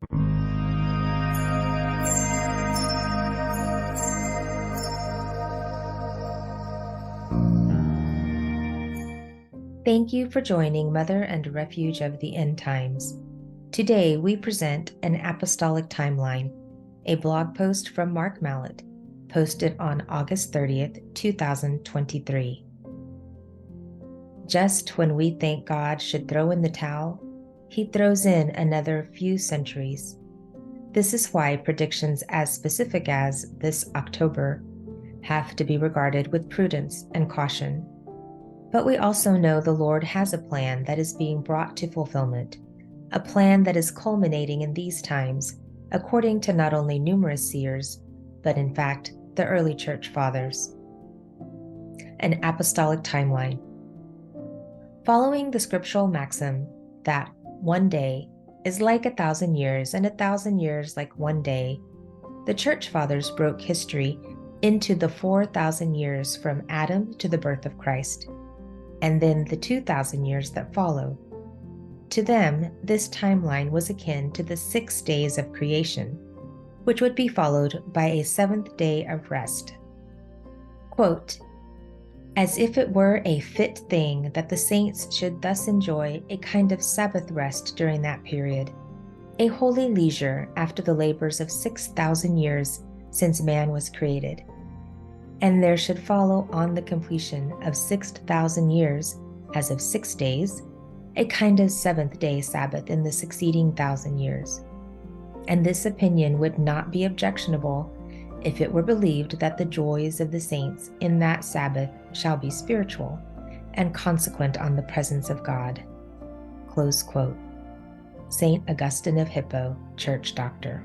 Thank you for joining Mother and Refuge of the End Times. Today we present an Apostolic Timeline, a blog post from Mark Mallett, posted on August 30th, 2023. Just when we think God should throw in the towel, he throws in another few centuries. This is why predictions as specific as this October have to be regarded with prudence and caution. But we also know the Lord has a plan that is being brought to fulfillment, a plan that is culminating in these times, according to not only numerous seers, but in fact, the early church fathers. An Apostolic Timeline. Following the scriptural maxim that one day is like 1,000 years and 1,000 years like one day, the church fathers broke history into the 4,000 years from Adam to the birth of Christ, and then the 2,000 years that follow. To them, this timeline was akin to the 6 days of creation, which would be followed by a 7th day of rest. Quote, as if it were a fit thing that the saints should thus enjoy a kind of Sabbath rest during that period, a holy leisure after the labors of 6,000 years since man was created. And there should follow on the completion of 6,000 years, as of 6 days, a kind of 7th day Sabbath in the succeeding 1,000 years. And this opinion would not be objectionable if it were believed that the joys of the saints in that Sabbath shall be spiritual and consequent on the presence of God. Close quote. St. Augustine of Hippo, Church Doctor.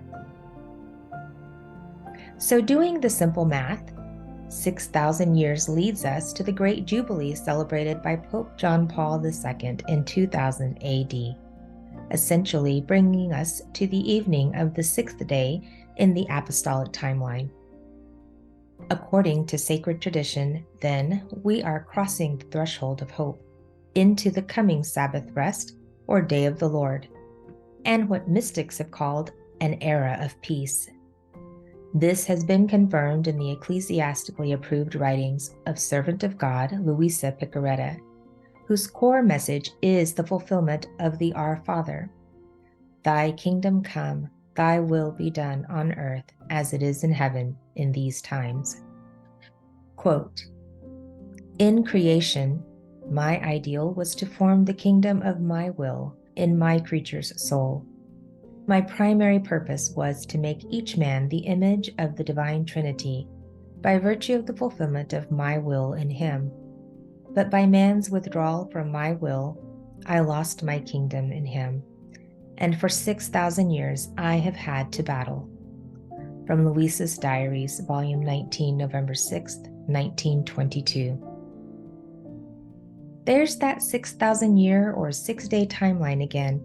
So doing the simple math, 6,000 years leads us to the great Jubilee celebrated by Pope John Paul II in 2000 AD, essentially bringing us to the evening of the 6th day in the Apostolic Timeline. According to sacred tradition, then, we are crossing the threshold of hope into the coming Sabbath rest or Day of the Lord, and what mystics have called an era of peace. This has been confirmed in the ecclesiastically approved writings of Servant of God Luisa Picaretta, whose core message is the fulfillment of the Our Father. Thy kingdom come, thy will be done on earth as it is in heaven in these times. Quote, in creation, my ideal was to form the kingdom of my will in my creature's soul. My primary purpose was to make each man the image of the divine Trinity by virtue of the fulfillment of my will in him. But by man's withdrawal from my will, I lost my kingdom in him, and for 6,000 years I have had to battle. From Luisa's Diaries, Volume 19, November 6th, 1922. There's that 6,000 year or 6-day timeline again,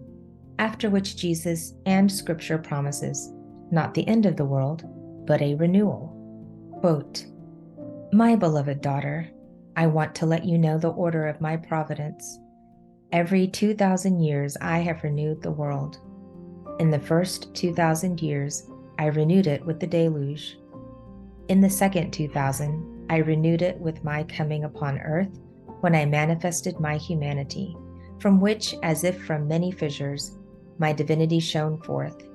after which Jesus and Scripture promises not the end of the world, but a renewal. Quote, my beloved daughter, I want to let you know the order of my providence. Every 2,000 years I have renewed the world. In the first 2,000 years, I renewed it with the deluge. In the second 2,000, I renewed it with my coming upon earth when I manifested my humanity, from which, as if from many fissures, my divinity shone forth.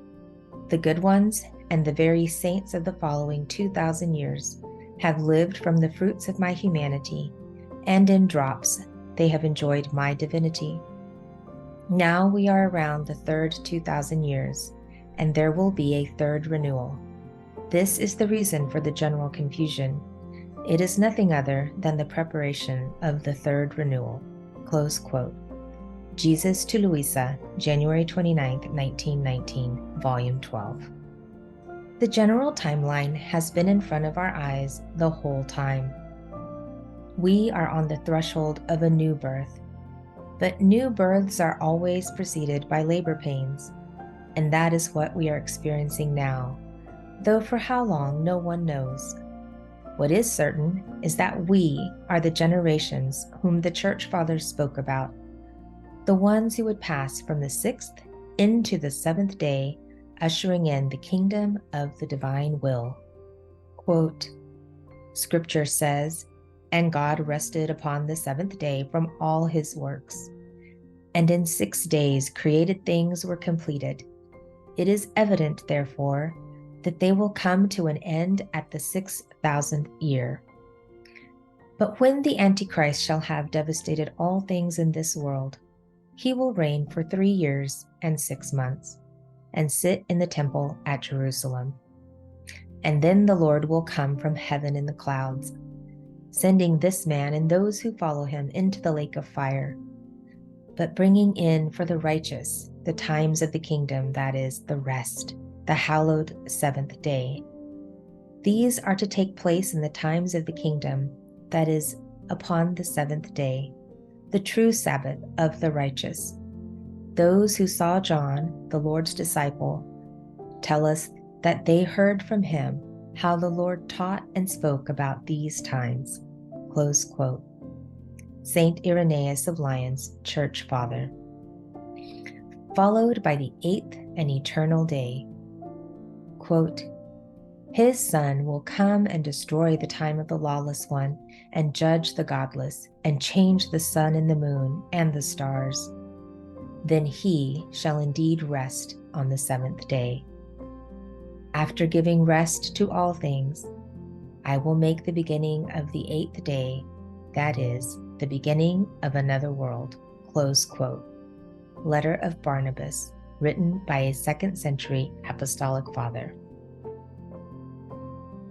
The good ones and the very saints of the following 2,000 years have lived from the fruits of my humanity, and in drops they have enjoyed my divinity. Now we are around the third 2,000 years, and there will be a third renewal. This is the reason for the general confusion. It is nothing other than the preparation of the third renewal. Close quote. Jesus to Luisa, January 29, 1919, Volume 12. The general timeline has been in front of our eyes the whole time. We are on the threshold of a new birth, but new births are always preceded by labor pains, and that is what we are experiencing now, though for how long no one knows. What is certain is that we are the generations whom the Church Fathers spoke about, the ones who would pass from the 6th into the 7th day ushering in the kingdom of the divine will. Quote, Scripture says, "And God rested upon the seventh day from all his works. And in 6 days created things were completed. It is evident, therefore, that they will come to an end at the 6,000th year. But when the Antichrist shall have devastated all things in this world, he will reign for 3 years and 6 months, and sit in the temple at Jerusalem. And then the Lord will come from heaven in the clouds, sending this man and those who follow him into the lake of fire, but bringing in for the righteous the times of the kingdom, that is, the rest, the hallowed 7th day. These are to take place in the times of the kingdom, that is, upon the 7th day, the true Sabbath of the righteous. Those who saw John, the Lord's disciple, tell us that they heard from him how the Lord taught and spoke about these times." Close quote. Saint Irenaeus of Lyons, Church Father. Followed by the 8th and eternal day. Quote, "His Son will come and destroy the time of the lawless one, and judge the godless, and change the sun and the moon and the stars. Then he shall indeed rest on the 7th day. After giving rest to all things, I will make the beginning of the 8th day, that is, the beginning of another world." Close quote. Letter of Barnabas, written by a 2nd century Apostolic Father.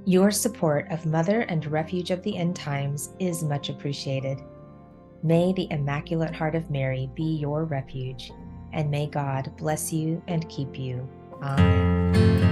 Your support of Mother and Refuge of the End Times is much appreciated. May the Immaculate Heart of Mary be your refuge, and may God bless you and keep you. Amen.